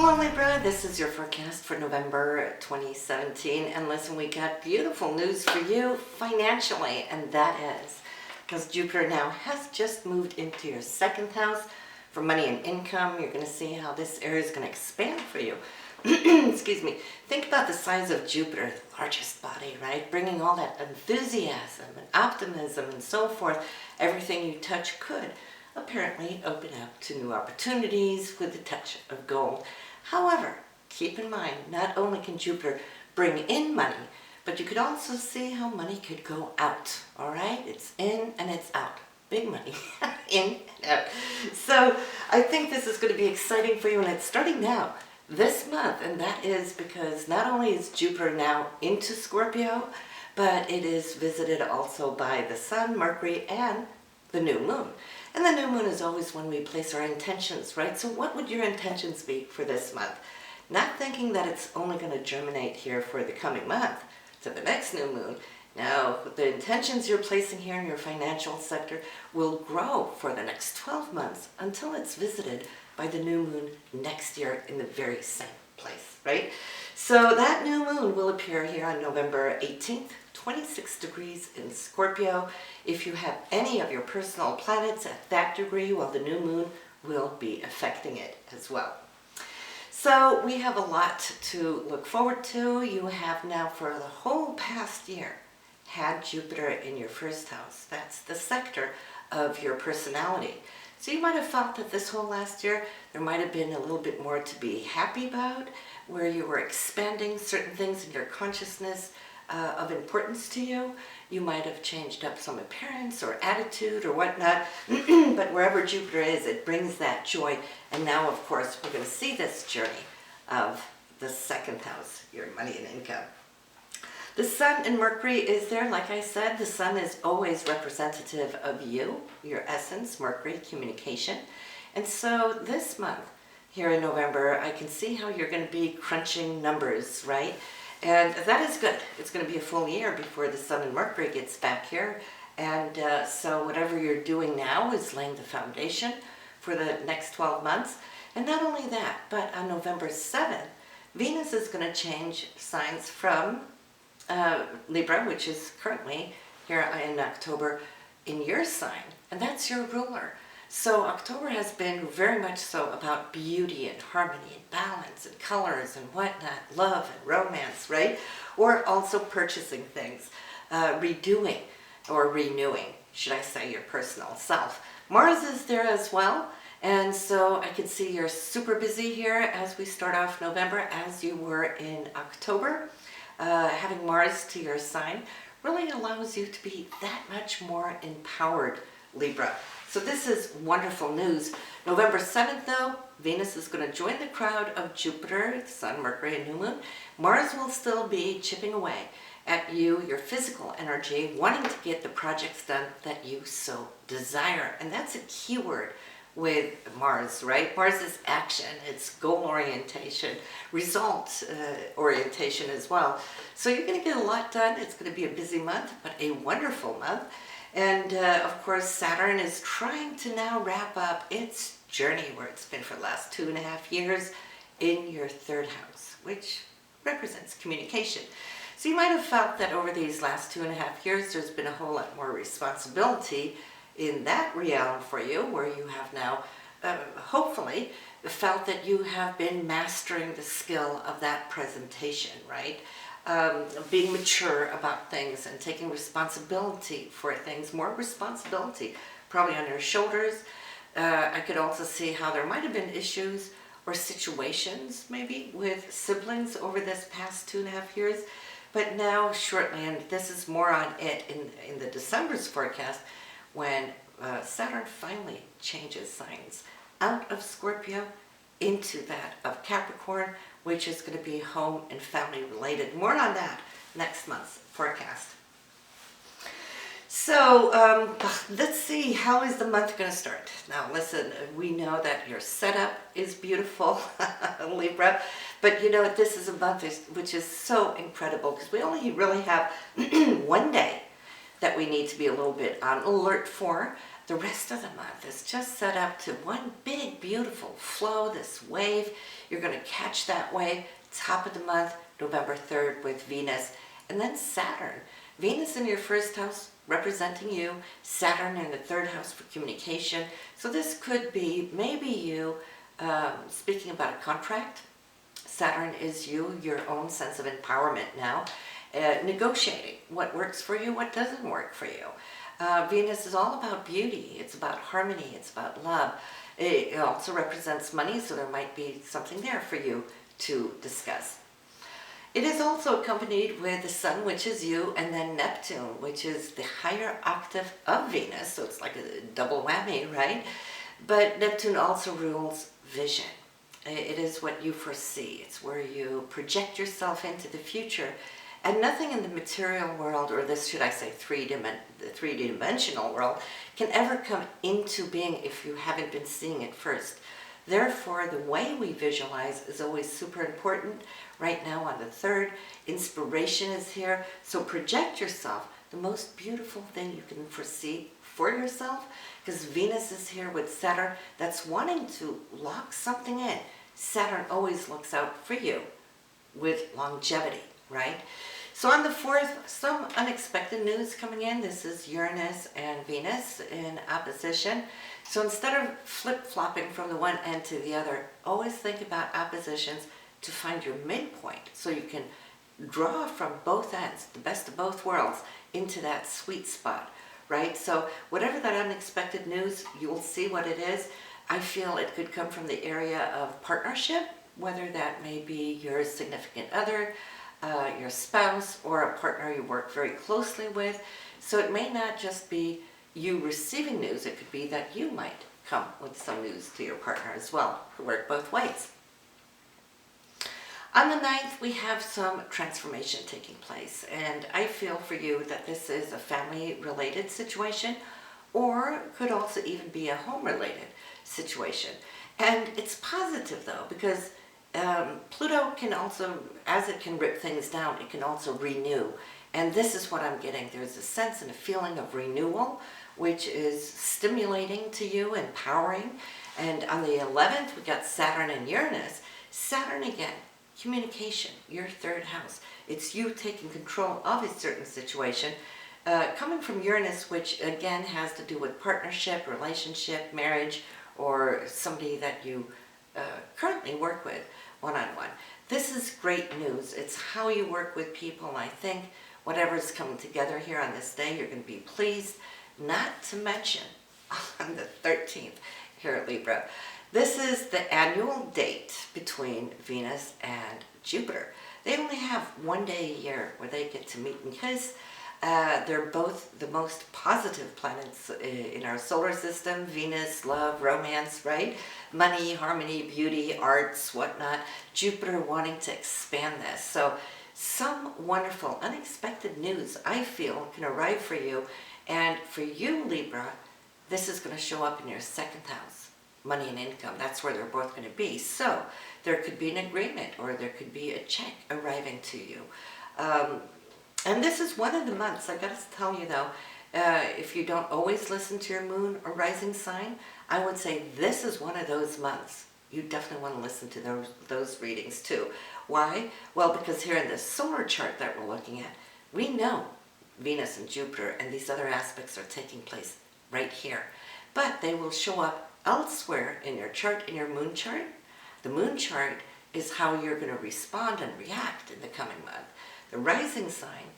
Hello Libra, this is your forecast for November 2017, and listen, we got beautiful news for you financially, and that is because Jupiter now has just moved into your second house for money and income. You're going to see how this area is going to expand for you. Excuse me. Think about the size of Jupiter, the largest body, right? Bringing all that enthusiasm and optimism and so forth. Everything you touch could apparently open up to new opportunities with a touch of gold. However, keep in mind, not only can Jupiter bring in money, but you could also see how money could go out, all right? It's in and it's out. Big money, in and out. So I think this is going to be exciting for you, and it's starting now, this month, and that is because not only is Jupiter now into Scorpio, but it is visited also by the Sun, Mercury, and the new moon. And the new moon is always when we place our intentions, right? So what would your intentions be for this month? Not thinking that it's only going to germinate here for the coming month to the next new moon. Now, the intentions you're placing here in your financial sector will grow for the next 12 months until it's visited by the new moon next year in the very same place, right? So that new moon will appear here on November 18th, 26 degrees in Scorpio. If you have any of your personal planets at that degree, well, the new moon will be affecting it as well. So we have a lot to look forward to. You have now for the whole past year had Jupiter in your first house. That's the sector of your personality. So you might have felt that this whole last year there might have been a little bit more to be happy about, where you were expanding certain things in your consciousness of importance to you. You might have changed up some appearance or attitude or whatnot, but wherever Jupiter is, it brings that joy. And now, of course, we're going to see this journey of the second house, your money and income. The Sun and Mercury is there. Like I said, the Sun is always representative of you, your essence, Mercury, communication. And so this month, here in November, I can see how you're going to be crunching numbers, right? And that is good. It's going to be a full year before the Sun and Mercury gets back here. And so whatever you're doing now is laying the foundation for the next 12 months. And not only that, but on November 7th, Venus is going to change signs from Libra, which is currently here in October, in your sign. And that's your ruler. So October has been very much so about beauty and harmony and balance and colors and whatnot, love and romance, right? Or also purchasing things, redoing or renewing, should I say, your personal self. Mars is there as well, and so I can see you're super busy here as we start off November, as you were in October. Having Mars to your sign really allows you to be that much more empowered, Libra. So this is wonderful news. November 7th, though, Venus is going to join the crowd of Jupiter, Sun, Mercury, and New Moon. Mars will still be chipping away at you, your physical energy, wanting to get the projects done that you so desire. And that's a key word with Mars, right? Mars is action, it's goal orientation, result orientation as well. So you're going to get a lot done. It's going to be a busy month, but a wonderful month. And of course, Saturn is trying to now wrap up its journey where it's been for the last 2.5 years in your third house, which represents communication. So you might have felt that over these last 2.5 years, there's been a whole lot more responsibility in that realm for you, where you have now, hopefully, felt that you have been mastering the skill of that presentation, right? Being mature about things and taking responsibility for things, more responsibility probably on your shoulders. I could also see how there might have been issues or situations maybe with siblings over this past 2.5 years, but now shortly, and this is more on it in the December's forecast, when Saturn finally changes signs out of Scorpio into that of Capricorn, which is going to be home and family related. More on that next month's forecast. So let's see, how is the month going to start? Now listen, we know that your setup is beautiful, Libra, but you know, this is a month which is so incredible because we only really have one day that we need to be a little bit on alert for. the rest of the month is just set up to one big, beautiful flow, this wave. You're going to catch that wave, top of the month, November 3rd with Venus, and then Saturn. Venus in your first house representing you, Saturn in the third house for communication. So this could be maybe you speaking about a contract. Saturn is you, your own sense of empowerment now. Negotiating what works for you, what doesn't work for you. Venus is all about beauty. It's about harmony. It's about love. It also represents money, so there might be something there for you to discuss. It is also accompanied with the Sun, which is you, and then Neptune, which is the higher octave of Venus, so it's like a double whammy, right? But Neptune also rules vision. It is what you foresee. It's where you project yourself into the future. And nothing in the material world, or this, should I say, three-dimensional world, can ever come into being if you haven't been seeing it first. Therefore, the way we visualize is always super important. Right now on the 3rd, inspiration is here. So project yourself, the most beautiful thing you can foresee for yourself, because Venus is here with Saturn. That's wanting to lock something in. Saturn always looks out for you with longevity, right? So on the 4th, some unexpected news coming in. This is Uranus and Venus in opposition. So instead of flip-flopping from the one end to the other, always think about oppositions to find your midpoint so you can draw from both ends, the best of both worlds, into that sweet spot, right? So whatever that unexpected news, you'll see what it is. I feel it could come from the area of partnership, whether that may be your significant other, your spouse, or a partner you work very closely with. So it may not just be you receiving news, it could be that you might come with some news to your partner as well. It could work both ways. On the 9th, we have some transformation taking place, and I feel for you that this is a family-related situation, or could also even be a home-related situation. And it's positive though, because Pluto can also, as it can rip things down, it can also renew. And this is what I'm getting. There's a sense and a feeling of renewal, which is stimulating to you, empowering. And on the 11th, we got Saturn and Uranus. Saturn again, communication, your 3rd house. It's you taking control of a certain situation, coming from Uranus, which again has to do with partnership, relationship, marriage, or somebody that you currently work with one-on-one. This is great news. It's how you work with people. I think whatever's coming together here on this day, you're going to be pleased. Not to mention on the 13th here at Libra, this is the annual date between Venus and Jupiter. They only have one day a year where they get to meet, because they're both the most positive planets in our solar system. Venus, love, romance, right? Money, harmony, beauty, arts, whatnot. Jupiter wanting to expand this. So some wonderful, unexpected news, I feel, can arrive for you. And for you, Libra, this is going to show up in your 2nd house, money and income. That's where they're both going to be. So there could be an agreement, or there could be a check arriving to you. And this is one of the months, I got to tell you though, if you don't always listen to your moon or rising sign, I would say this is one of those months. You definitely want to listen to those readings too. Why? Well, because here in this solar chart that we're looking at, we know Venus and Jupiter and these other aspects are taking place right here. But they will show up elsewhere in your chart, in your moon chart. The moon chart is how you're going to respond and react in the coming month. The rising sign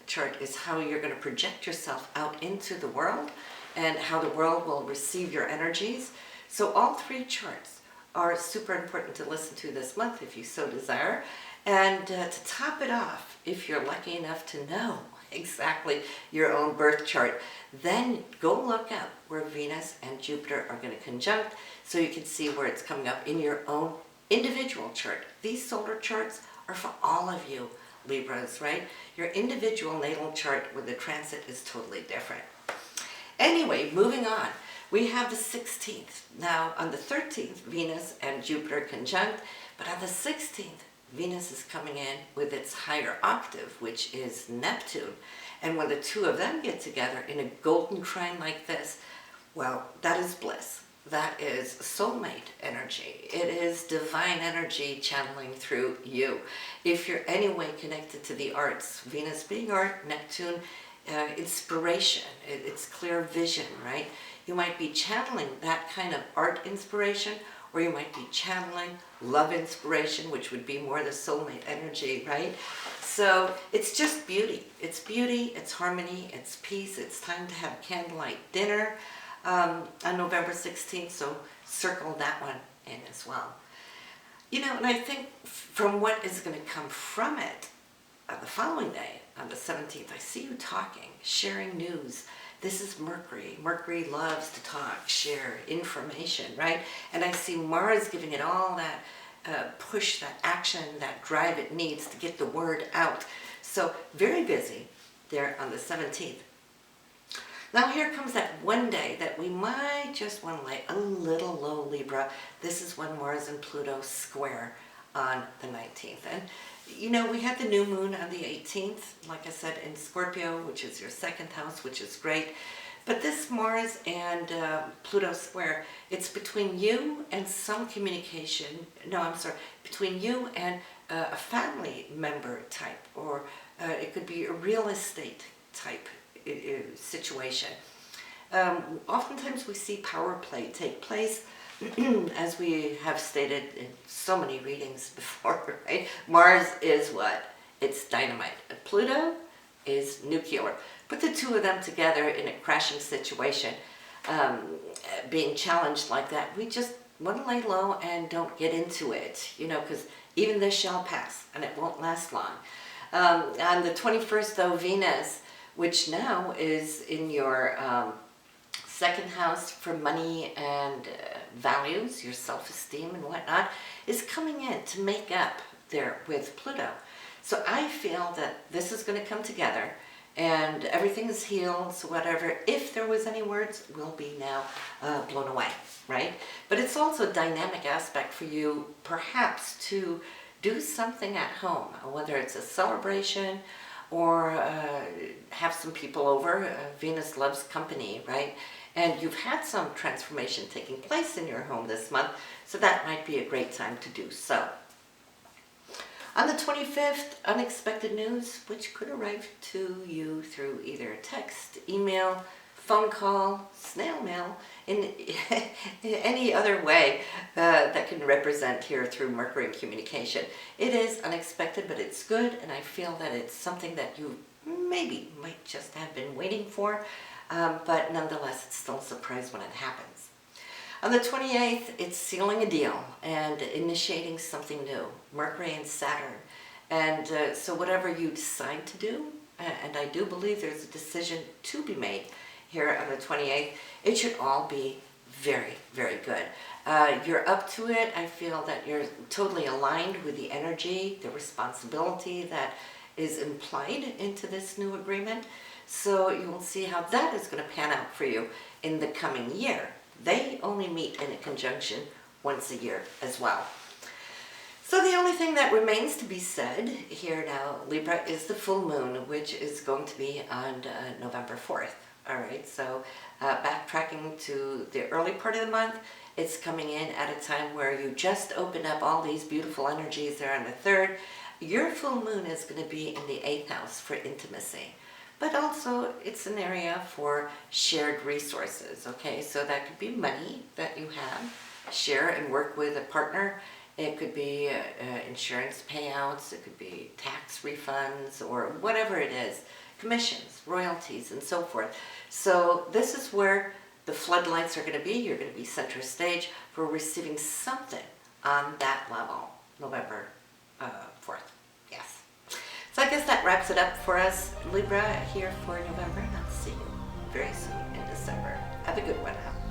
chart is how you're going to project yourself out into the world and how the world will receive your energies. So all 3 charts are super important to listen to this month if you so desire. And to top it off, if you're lucky enough to know exactly your own birth chart, then go look up where Venus and Jupiter are going to conjunct so you can see where it's coming up in your own individual chart. These solar charts are for all of you Libras, right? Your individual natal chart with the transit is totally different. Anyway, moving on. We have the 16th. Now, on the 13th, Venus and Jupiter conjunct, but on the 16th, Venus is coming in with its higher octave, which is Neptune. And when the two of them get together in a golden trine like this, Well, that is bliss. That is soulmate energy. It is divine energy channeling through you. If you're any way connected to the arts, Venus being art, Neptune, inspiration, it's clear vision, right? You might be channeling that kind of art inspiration, or you might be channeling love inspiration, which would be more the soulmate energy, right? So it's just beauty. It's beauty, it's harmony, it's peace. It's time to have candlelight dinner on November 16th, so circle that one in as well. You know, and I think from what is going to come from it, the following day, on the 17th, I see you talking, sharing news. This is Mercury. Mercury loves to talk, share information, right? And I see Mars giving it all that push, that action, that drive it needs to get the word out. So very busy there on the 17th. Now here comes that one day that we might just want to lay a little low, Libra. This is when Mars and Pluto square on the 19th. And you know, we had the new moon on the 18th, like I said, in Scorpio, which is your second house, which is great. But this Mars and Pluto square, it's between you and some communication, no, I'm sorry, between you and a family member type, or it could be a real estate type situation. Oftentimes we see power play take place, as we have stated in so many readings before, right? Mars is what? It's dynamite. Pluto is nuclear. Put the two of them together in a crashing situation, being challenged like that, we just want to lay low and don't get into it, you know, because even this shall pass and it won't last long. On the 21st, though, Venus, which now is in your second house for money and values, your self-esteem and whatnot, is coming in to make up there with Pluto. So I feel that this is going to come together and everything is healed, so whatever, if there was any words, will be now blown away, right? But it's also a dynamic aspect for you, perhaps, to do something at home, whether it's a celebration or have some people over. Venus loves company, right? And you've had some transformation taking place in your home this month, so that might be a great time to do so. On the 25th, unexpected news, which could arrive to you through either text, email, phone call, snail mail, in any other way that can represent here through Mercury and communication. It is unexpected, but it's good, and I feel that it's something that you maybe might just have been waiting for, but nonetheless, it's still a surprise when it happens. On the 28th, it's sealing a deal and initiating something new, Mercury and Saturn. And so whatever you decide to do, and I do believe there's a decision to be made here on the 28th, it should all be very, very good. You're up to it. I feel that you're totally aligned with the energy, the responsibility that is implied into this new agreement. So you will see how that is going to pan out for you in the coming year. They only meet in a conjunction once a year as well. So the only thing that remains to be said here now, Libra, is the full moon, which is going to be on November 4th. All right, so backtracking to the early part of the month, it's coming in at a time where you just opened up all these beautiful energies there on the 3rd. Your full moon is going to be in the 8th house for intimacy. But also, it's an area for shared resources, okay? So that could be money that you have, share and work with a partner. It could be insurance payouts, it could be tax refunds, or whatever it is, commissions, royalties, and so forth. So this is where the floodlights are going to be. You're going to be center stage for receiving something on that level, November 4th. Yes. So I guess that wraps it up for us, Libra, here for November, and I'll see you very soon in December. Have a good one now.